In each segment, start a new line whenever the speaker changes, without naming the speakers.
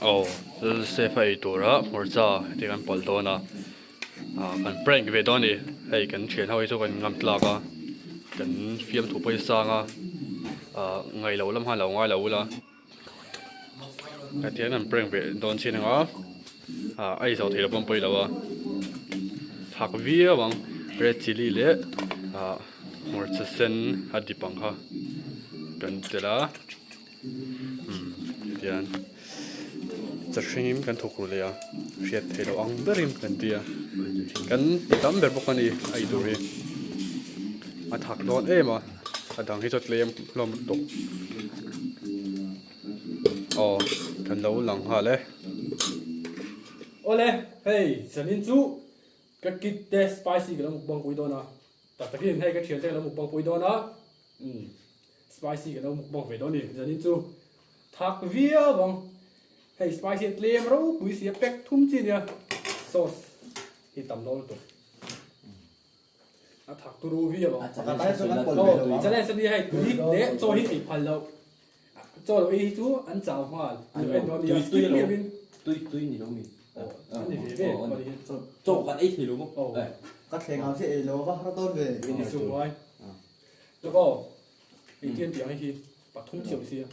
Oh, se fai tura morza ti kan pol dona. Kan prank ve doni. Hei kan thian hoi chu kan ngam tlaka. Kan fiam thu poi sanga. Ngai lo lam ha lo ngai lo la. Ka tian kan prank ve don chin nga. Ai zo thei lo pom poi lawa. Thak via wang red chili le morza sen hadipang ha. Kan tela. Tian. Chashim kan thukru le ya riat thelo ang berim kan dia kan tam ber bokani ai du ri a thak don ema adang hi chot lem lom tok kan lo lang ha le
ole hey sanin chu ka kit te spicy ga mukbang pui do na takin hey ka thian te la mukbang pui do na spicy ga mukbang ve do ni sanin chu thak via bang hey spicy tlem ro pui sia pek thum chi nia sauce hi tam lo to a thak tu ru via bang cha le sa ni hey tu de cho hi ai phal lo cho lo hi chu an chao hwa en do ni
tui ni lo mi
ni ve ve
cho kan ai thì đúng không
các thầy ngào sẽ lỗ và hát tốt về
ni su wai lo ko i tian tiang hi pa thum chiu sia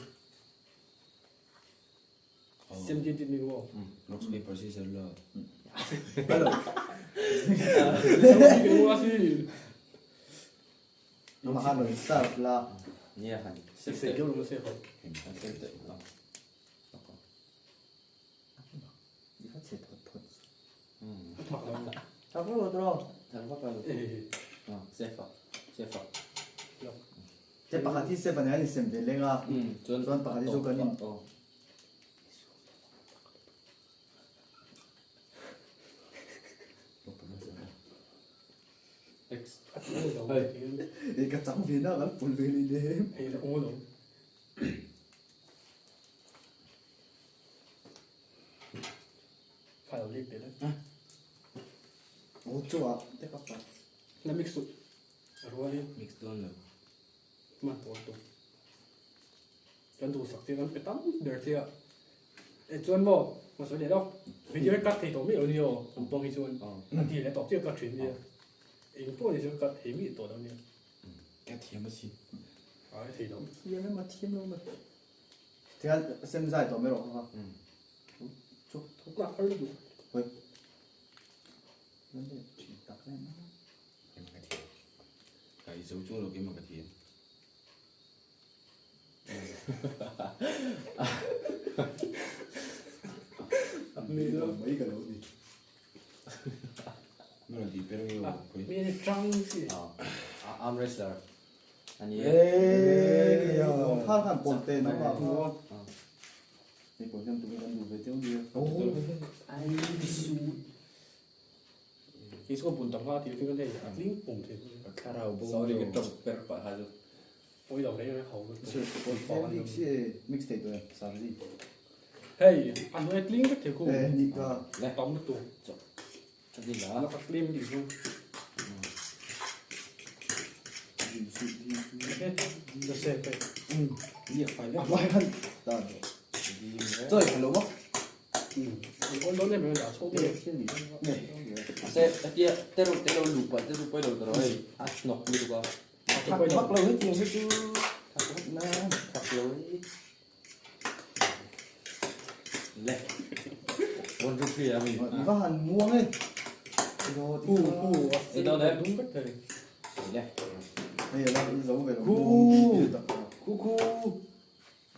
xem tin tin mình vô,
rock paper scissors là
nhưng mà hai người sao là
nhẹ hẳn
sẽ kiểu nó sẽ không,
sẽ tự
phát triển thuật
hoặc là
thật rất là to
thằng bắt đầu sẽ phật
thế bà hạt thì sẽ phải nói xem về lên à chuẩn bà hạt thì số cái này thì cái trắng viên đó là phun viên đi đêm
hay là ô rồi, phải là liệt đấy đấy,
ô chúa thế các bạn
là mix sụt, rồi đi,
mix down rồi
mà tổ cái đồ sặc thì nó phải tắm được chưa, chuẩn bộ, mà số này đâu, video cắt thì tổ mỹ ở nhiều, cũng bông đi chuẩn, thì lại tổ chưa cắt chuyện gì, anh bố thì chưa cắt thì mỹ tổ đâu nhiều.
cái thiếm gì
thì đó
thiên nó mà thiên luôn mà thì anh xem dài tổ mấy rồi không
thuốc lắc hơi đủ
vậy vấn đề chỉ tập lên
cái dấu chung là cái mà cái thiếm
mấy cái lỗ gì
nó là gì bên yêu cái
mình trăng gì
arm wrestler anh ấy
phát hẳn bột tên nó vào đúng không thì bột nhân tụi mình ăn đủ về tiêu nhiều
ai su cái số bún tàu hoa thì cái này lính bún thì
carao bông đi cái trồng bẹt phải hay rồi
ôi đầu đấy nó hậu
mixtape rồi sao gì
hey anh nói lính cái kiểu
ê nhị cơ
lại tóm được tụ
chắc gì
nó
đó
phát liêm gì không nó sẽ phải
nhị phải đấy quay hơn rồi chơi phải lỗ
con đó này mình đã số tiền
sẽ tero lupa đâu rồi nọc đi qua
thắc mắc lâu hết tiền hết chứ
thật lối lẹ one rupee mình
có hẳn mua lên
ở đâu đấy đúng cách thời
lẹ
đây là dấu về
cu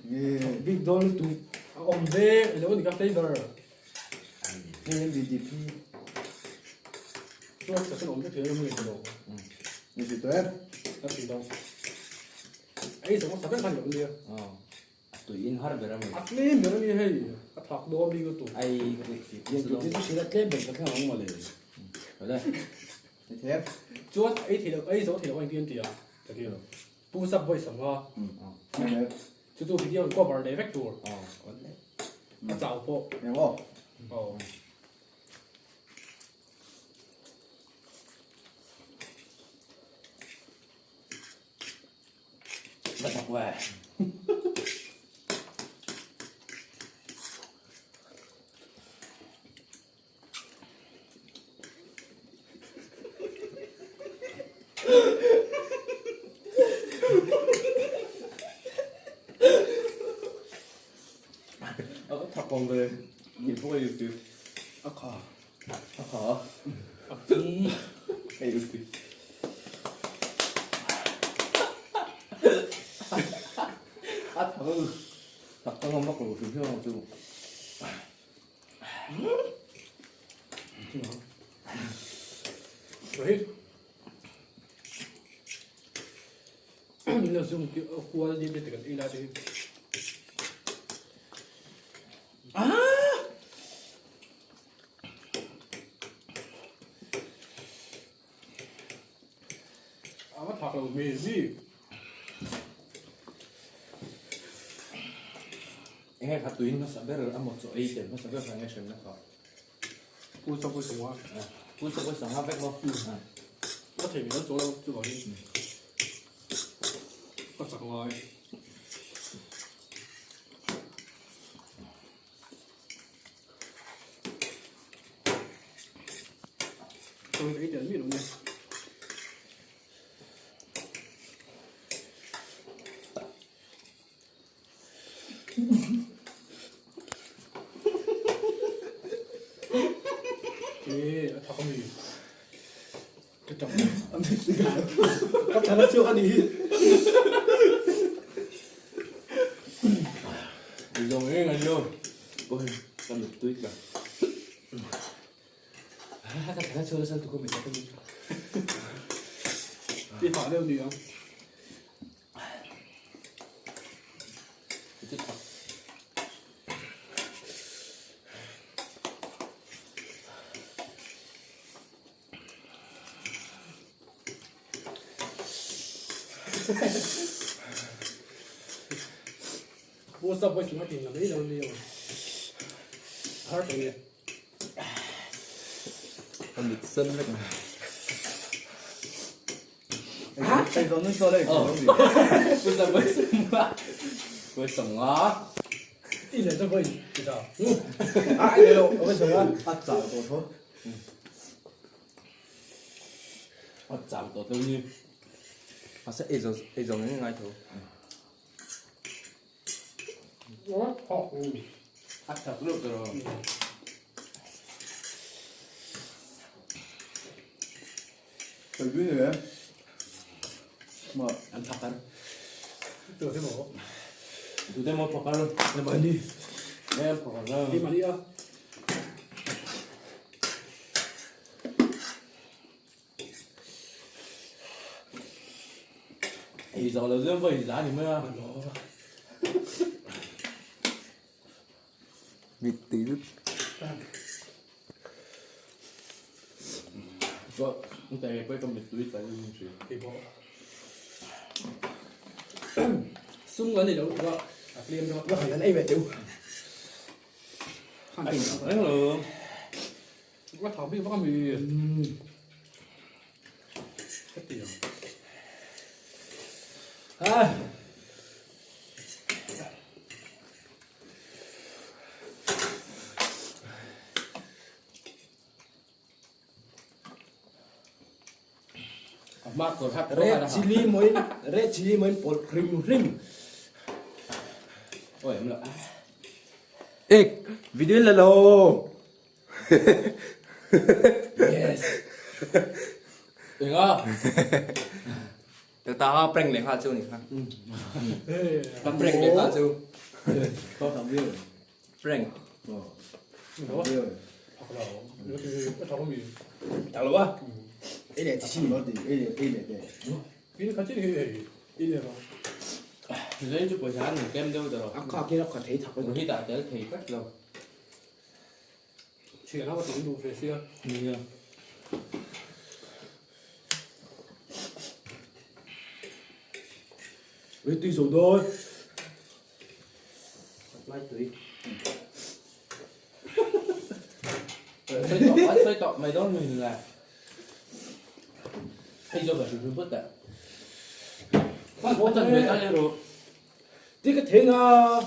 nghe
big dollar tụ ông về nếu thì cái flavor
nghe gì
tôi sẽ ông cái thứ nó mình đồ
như gì tuyệt
nó thì đâu ấy sao có sắp thành được
tụi in har về mình
à lên nữa đi hay thọc đồ đi cái tụ
ai
cái gì chỉ là cái bệnh cái không mà lấy
ở đây
thế
chúa ấy thì được ấy số thì được anh tiên tiền cái kia tu sắp với sắm hoa chú chú video có vào đấy vector nó chào po
hiểu không
bắt học về เอาก็ถักกองเลยกินพวกไอ้ดู
เอาขา
เอาขอ
เอา
ไอ้ดูอ่ะถักต้องทำมากกว่าถึงเพื่อนจู
เฮ้ยเราซูมกัวดีไปแต่กันอีลาดีมาถักเรามีสิ
ยังไงครับตัวนี้มาสับได้หรืออ่ะหมดตัวไอ้เจ็บมาสับได้ทางไงเชิญนะครับ
กูจะพูดถึงว่า
คุณจะไปสั่งห้าแป๊กบ่
ก็ถึงแล้วตัวเราจะบอกนี่ก็สักร้อยตัวนี้เดี๋ยวมีตรงนี้เอ๊ะถ้าเขามีจะจับกับฉันแล้วเชื่อคันนี้
đi dùng cái này luôn ôi con được tuyết rồi
ถ้าฉันเชื่อแล้วฉันทุกคนไม่ต้องมีพี่ถอดเรื่องนี้อ่ะ
tuyết thật
我是不喜欢听的，没人理我。还是对的。
con được sân đấy
Đây có nước cho đây.
bây giờ với sòng ngó
一点都不会，知道？À,
đây đâu, ở bên sông ăn. À, chảo tổ thôi.
họ chạm tổ tiêu như họ sẽ ấy giống như ngay thôi
我好，
hát thật lúc rồi
Phải biết rồi đấy. Mà
ăn thật ăn
得什么？
tụi em một phật luôn
来买你，
em phật
你
luôn
买你啊！
thì giờ là riêng vậy giá thì mới
vịt tí đứt.
vợ ông thầy quay công việc túi tại vì gì
给包。送完你就我啊，练咗，我係人 A 咪屌。看
anh
電
đấy là
我頭邊方面，一條。唉。
mát của hát
Red chili mới bột rim.
ôi em là
Ê, video là lô. Yes.
đừng không
Tụi tao prank để hoa chuông này.
làm break để ta chưa
Có thằng biết rồi.
prank
Thằng biết rồi.
學樓，有佢一頭方面，
Tao lúa. Ê để
Chỉ có gì, ê để.
邊個知佢係呢啲啊？
thì đấy chụp buổi sáng mình kem đâu rồi
áo kho kia nó có thấy thật
còn
rồi.
khi tại tới thì cách rồi
前嗰個點做飛先啊？
như
Ê tuy số đôi.
mai tùy xây tọ mày đó mình là bây giờ phải sử dụng bất tệ bố chân về ta rồi
Tí cái thế ngà.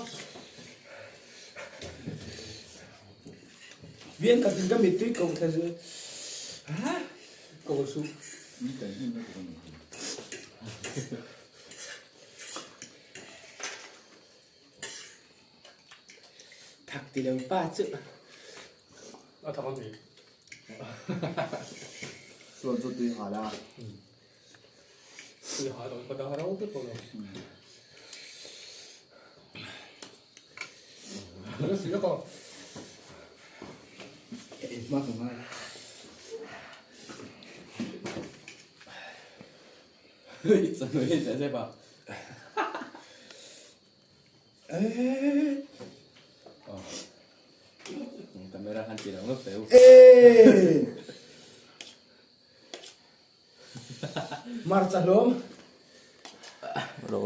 Viên cả tình cái mệt tuy cùng thật sự.
cầu數。
Biết cái gì nó cũng
ถักตีเดียวป้าจื้อ
เอาทำมันดี
ส่วนสุดที่หาได้
คือหาตัวคนดังเราทุกคนเลยแล้วสิแล้วก็
เอ็ดมากกว่าไม่เฮ้ยสนุกใช่ป่ะเอ้ยkamera kan tidak ngefeu marcha lom
Ro.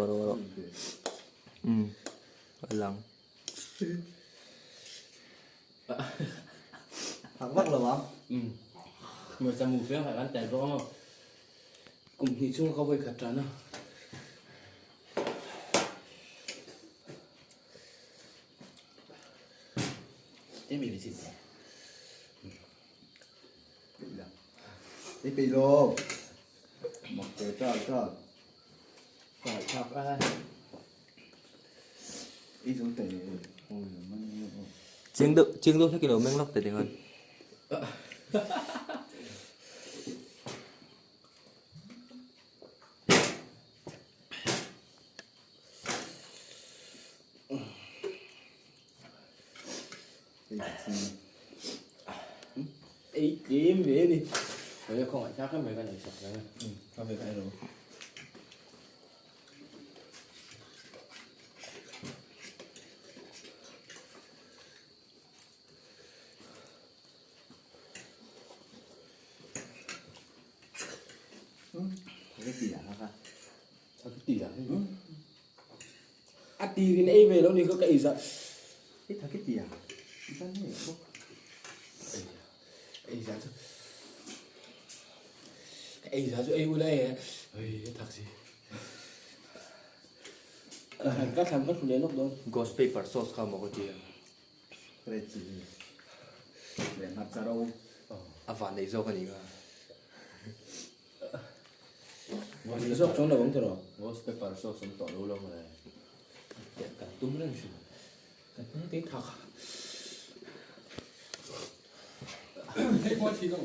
Lang.
thằng bắt là bám
mà chăm mù phía phải ăn tẻ rõ không cùng thì chung không phải khát trán đâu thế mình bị gì
đi bị lô một cái tròn
phải chọc ai
ít xuống tệ ôi mà
Chiêng đu theo kiểu mang lóc tại tiếng Anh.
ý kiếm về đi rồi không phải chắc cái mấy cái này sọc này
không phải cái rồi cái gì hả ta
sao cái tỉ à tỉ thì nãy về đâu thì có cái gì
cái thằng cái gì à cái này không
ấy giá ấy giá cho ấy đây ấy thật gì các thằng các phụ nữ lúc đó
Ghost paper sauce ka mo ko dia.
cái gì để mặt ra đâu
Avan dei zo kanina.
thì sốc xuống là bóng thôi rồi ghost paper sauce sống tỏi lâu lắm rồi cả túm lên chứ tiếng thật
ให้พ่อทีเรา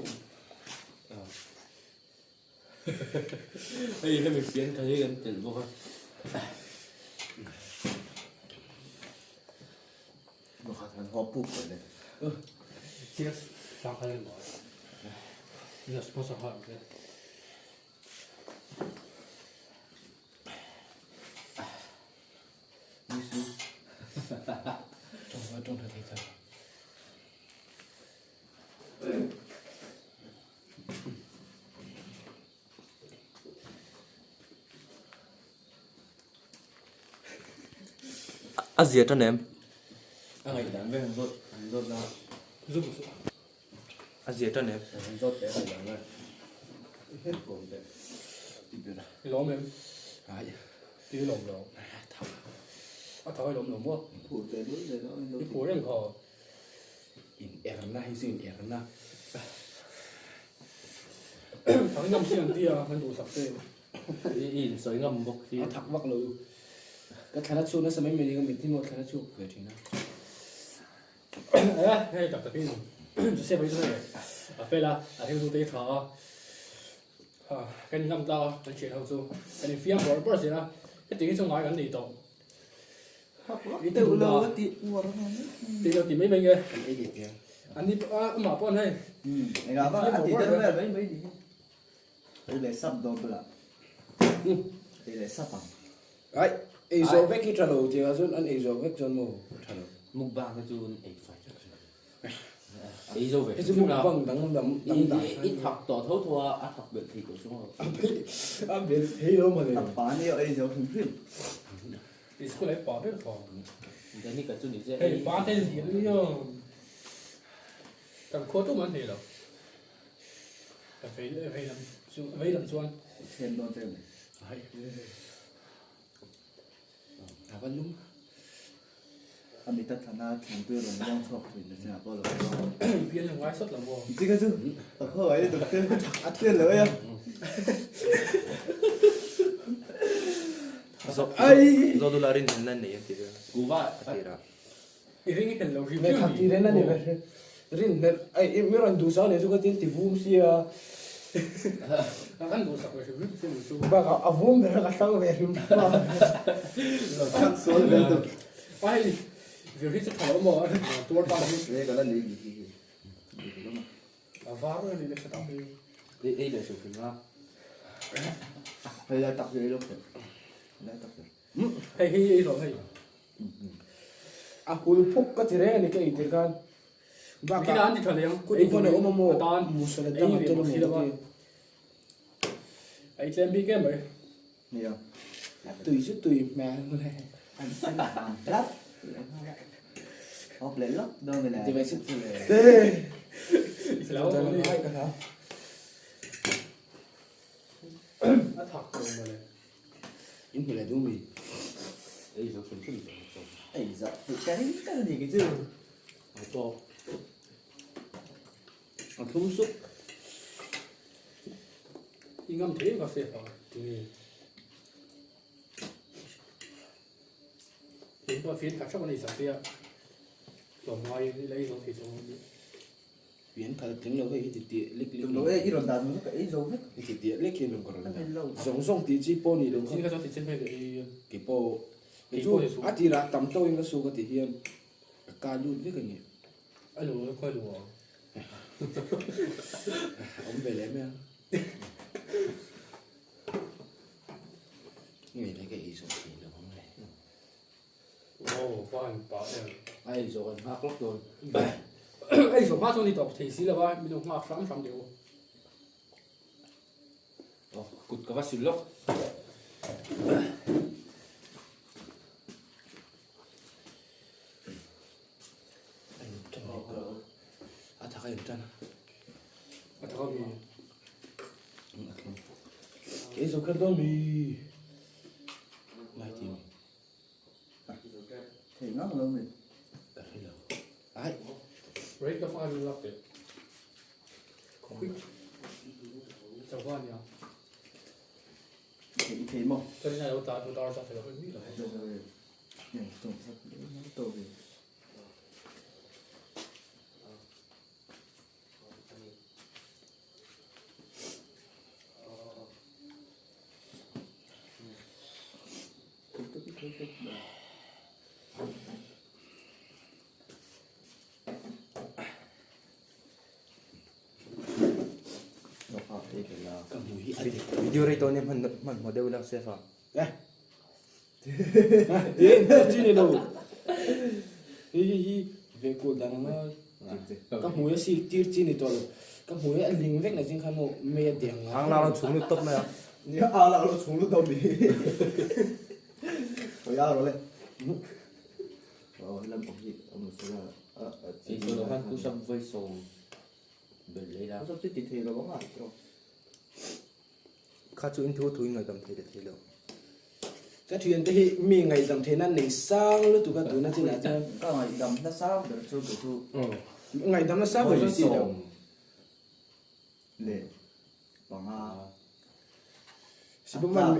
đây là mình biến thấy gần tiền vô
một thằng hộp bụp rồi này
เสียฟังเขาเลยบอกเนี่ยสปอนเซอร์เขาเลย
trong thời gian
Asia cho em.
ngày đánh với hàng rốt ra
giúp một số
Asia cho em.
hàng rốt để hàng này hết cùng để
ล้อมเอง
ai
ตีหลงเราเอาถอยหลงหลงว่า
phụ tới lúc rồi đó
ที่ผัวเรื่องคอ
in erna hay sin erna
ทั้งน้ำเสียงเตี้ยมันดูสับเต้
in sợi ngầm bốc thì thắc mắc rồi cái khả năng nó sẽ mấy mình mình thì một khả năng về thì nó
ให้จับตะกี้หนึ่งจะเสียไปเรื่อยเฟล่าที่ดูตีขากันงำตาเป็นเฉียดเขาสู้กันเฟี้ยงบอลบอลเสียนะcáiตีที่ช่วงไหนกันดีตรง
cái tự lâu cái tiệm mua đó thôi
ตีเราตีไม่เป็นไง
cái gì kìa
อันนี้หมาป้อนให้
này là bác ăn thì tới bây giờ mấy gì đây là sắp đồ bự đây là sắp bằng
đấy Azo vec cái trò thì Azo ăn Azo vec cho mồ trò
Mục ba cái chun ấy phải.
Azo vec Azo mục vâng đắng
Ít học tỏ thấu thua ăn học biệt thì cũng xuống rồi.
ăn biệt thế đâu mà
tập bán nhiều ấy giống phim phim
thì school ấy bỏ rất là khó
Cái này cái chun này sẽ.
hey bán tên gì nữa nhá càng khó tốt mà thế đâu phải làm xuân
xem đón xem
đấy vẫn đúng
anh bị tất cả na thằng tư rồi đang sọc thì nó sẽ bao giờ
viên là ngoài xuất là mua
chứ cái chứ ở khơi đấy được tư ăn tiền lưỡi à
do dolarin nan ne ti
Cuba.
ti ra
Iring cái lâu gì
mẹ khát đi đến này vậy rin mẹ ai mới rồi đủ sao này chúng ta tin thì vum xia
ăn đồ sạch rồi rút xem một số
bà có vum mẹ cái sao về vum
Khăn số lên tục.
ai việc hết sức thở mà tua ba đi
Đây có là lý gì?
vá rồi đi để tập đi
đi để chụp phim ha
Hay là tập gì lúc rồi. Đây tập gì?
hay hay rồi hay
à hul phúc cái gì đấy này cái gì kan bà
cái đàn thì thở liền
cái con này ôm mồ
đàn
musa là
ấy
đam
việc
tên
một xí đó
mồ
ấy xem bi cái mấy
Nhiều.
tùy chứ tùy mẹ này
Anh xem là lát. Hộp lấy lắm. Đâu này
thì
này.
vậy chứ
Lâu
lâu
rồi
rồi
đi.
hai cái hả
nó thật rồi mà này
những người này đúng mình
đi chụp phim
Ấy dạ. Cái gì cái chứ?
to
à thúng xúc
đi ngâm thế có sẽ phải thì qua phiên các trong này sao kia rồi ngoài lấy rồi thì xong
biến cả tiếng lâu hay thì tiệt lích lích
Đừng nói ấy rồi ta dùng cái dấu vết.
thì tiệt lích kia đừng còn
Hay lâu.
giống giống tí chi po này đúng
xin
không
các thì trên về để
cái po cái
Cái
chú
po thì xuống.
à thì ra tầm tôi nó xuống cái thì hiền ca luôn với cái gì
alo nó quay lùa
ông về lấy em người này cái ý số gì được không này
ồ vâng bảo em
ai rồi
ha clock rồi
ấy số ba trong đi đọc thì xí là ba mình không học sẵn điều
cút cái vắt xịt lốc
anh trong này có à thằng anh trong
à thôi
cái số cái đó mi mai thì
Thì nó luôn mình.
cả hai lần ai
break cái file lock đấy chẳng qua nhỉ
Thì một.
cho nên là đâu ta sao phải là hơi biết rồi
Rồi rồi. Này, dùng sắp tổ về. Nó học thì là
cầm mũi anh
video này tôi nem mình model là sẽ phải
đây đi chi này đâu đi về cuộc đàn nó các mũi xì tiệt chi này to rồi các mũi anh linh vết này trên khăn một mê tiếng
hàng nào nó xuống được top này
nhớ à là nó xuống lúc đầu đi. Rồi à rồi lên. Rồi làm cái gì? Ông sẽ là
thì tôi nói cứ sắm với số để lấy ra
nó sắp xếp thì nó bóng lại rồi.
khá chú intro thui người cầm thế được
cái chuyện thì mình ngày dầm thế nan này sang lúc tụi các tụi nó chỉ là cho
Các ngày đầm nó sao được cho cái chú
ngày đó nó sang rồi gì đâu
để bằng à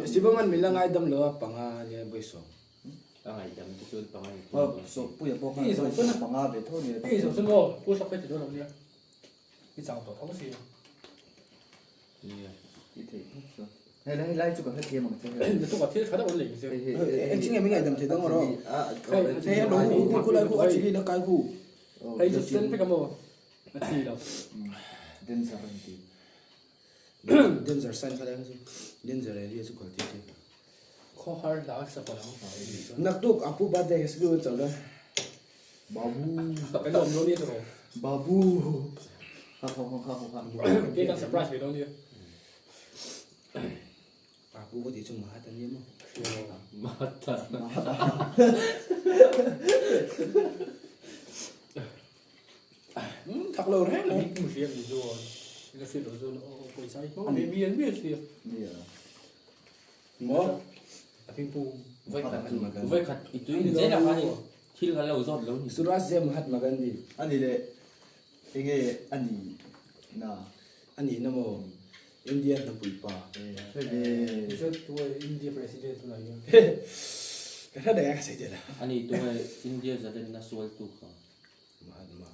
si bông mình là ngày đâm lửa bằng à như vậy số
các ngày đâm cái chú bằng ngày
số bây giờ bằng à bằng à về thôi thì
cái số sinh vô cô sắp phải chỉ đâu làm gì cái chào tổ thống gì
thì hay lấy chú còn hết thêm một cái
tôi có thiết khá là ổn định rồi
em chính ngày mấy ngày đâm thế đâu rồi thế em đúng khu lại khu ở chỉ là cái khu
hay just send cái mồ thì đâu
đến giờ thì
đến giờ sang cái đấy đến giờ này đi sẽ còn tiếp
khó hơn là sắp vào
nặc tục apu bát đây sẽ đưa trở đây
babu
cái đồng nó đi rồi
babu không
cái đang surprise về đâu đi
apu có thể chung mà hai tấn nhiễm không
mà thật
thật lâu đấy
cái một chuyện gì rồi cái chuyện đó rồi nó quay sai nó bị biến biết gì
bây giờ
mỏ
phim pu
với khát ít túi dễ là cái khi là lâu rót lâu
surat zem hat magan di
anh đi đấy anh nghe anh đi na
ani namo India ta pui pa
Itu tuh India presiden tuh lagi.
ka tha da ka sai de la
Ani tu mai India jadi nasional tu kan.
Mahatma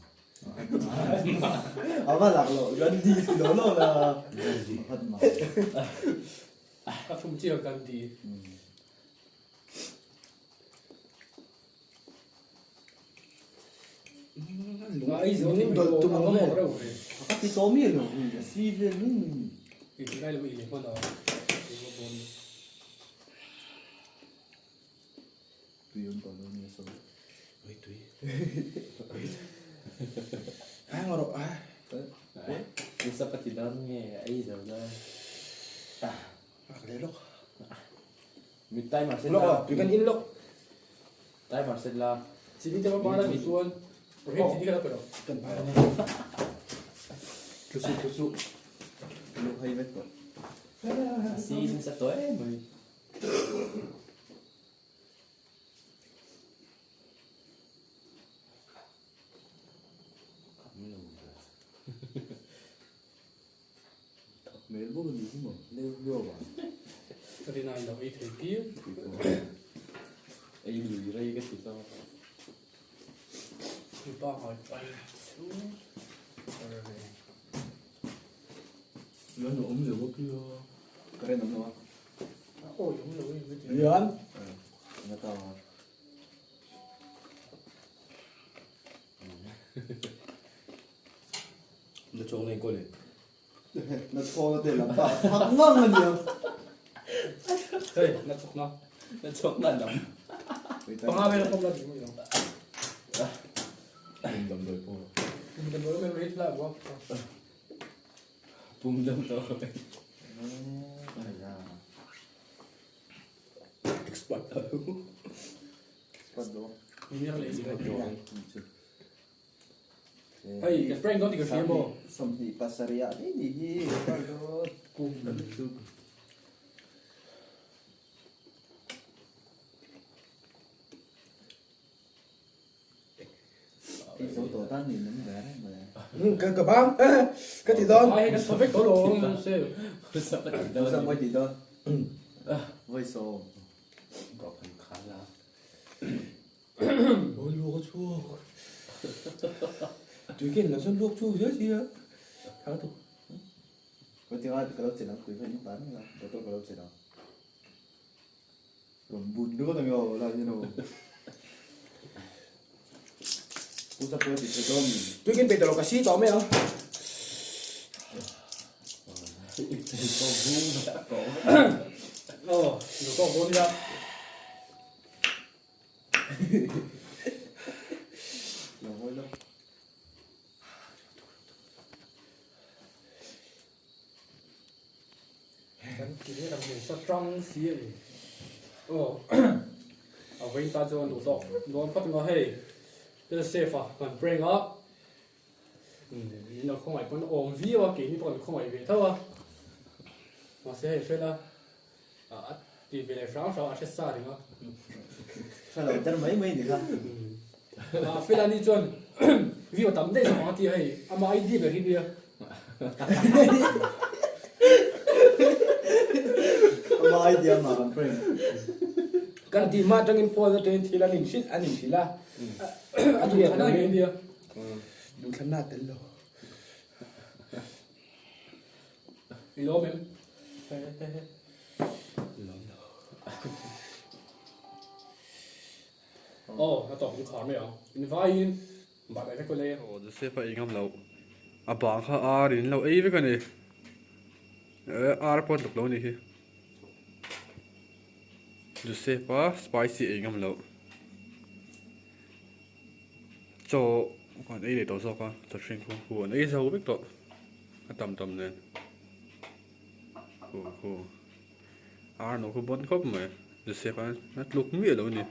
Apa lạc lộ Gandhi đó là thật mà.
Các không chia gần thì ấy giống như
Tôi
tôi
mong
mong
mẹ.
ở đâu rồi.
Các cái số miền rồi si về những
Thì cái này là bị con đó.
tùy ông còn nhiều số.
Oi tui ngoro
Bisa petidannya, ai giờ ra.
ka le lok
Mình tay mà sẽ
lok
là
tu kan in lok
tay mà sẽ là
Chỉ đi cho bạn là bị tuôn. Rồi hết chỉ đi cái đó rồi.
kan pa tusu
Lúc hay vết rồi.
xin sẽ tối mình.
Mấy bố mình đi chứ mà nêu nêu vào.
Cái này là ít thời tiết.
Ai lùi đây cái thứ sao?
Thì ba hỏi bay xuống. Rồi về.
Nó ốm rồi bố kia. Cái này nó
Ôi đúng rồi.
Yan
nó to.
nó chong này ko le
Nó to để làm tạo thắc mắc là nhiều.
Đây, nó chụp nó.
Nó chống là đóng.
Còn hai bên là không là gì đâu.
mình đầm rồi po
Mình nói mình biết là không.
Bung đâm rồi.
expert
Bắt đầu.
Mình biết là gì
Cái
đâu.
chỗ.
Hey, cái prank đó thì cái gì mà.
Xong thì passaria đi đi. Bắt đầu.
Cùng.
Cái số tổ tan thì nó bé mà.
Cái bang cái gì đó
Ai cái số vết tổ đồ không xem.
Sao lại
Đâu ra
đâu
quay thì đâu. Với số.
có phần khá là.
ôi luộc chua tui cái là sao luộc chua dữ gì á khá tu
Có tiếng ai cái đó chỉ là quý vị bán là tôi cái đó chỉ là. Còn bún nữa là nhiều là như nào. Cú sắp tới thì phải có mình.
tui cái bề đồ cái xí tao mấy không
Có vuông đã có.
Nó có vốn ra.
Là vui lắm.
Cái này là mình sẽ trăng xí này. Ồ. Ở bên ta cho nó đỏ, nó bắt nó hay. Đây là safe à, còn bring up. Nó không phải con ôm vi và kỹ còn không phải về thôi à. Mà sẽ hay phết là. Thì về lại sáng sẽ xa được không?
Sao lại chân mấy mấy thì không?
Phết là đi chuẩn. Vì tắm đây xong thì hay, mà ai đi về đi đi.
Mà ai đi mà còn friend.
kan ti ma tang in for the train thila ning shit aning thila
Anh đi khả năng đi.
du thlan na tel lo
Đi lô mình. Ồ, nó tổng khó mấy không? Mình vai in. Bạn này có lẽ.
Ồ, sẽ phải ngâm lâu. À bảng khá à đến lâu ấy với cái này. À pot lục lâu này hi. Giuseppe spicy ấy ngâm lâu. Cho còn ấy để tổ sao con, tổ chuyên không cuốn ấy sao biết tổ. Tầm tầm này. Cool. À nó có bốn khớp mà. Giuseppe nó lục mía đâu nè.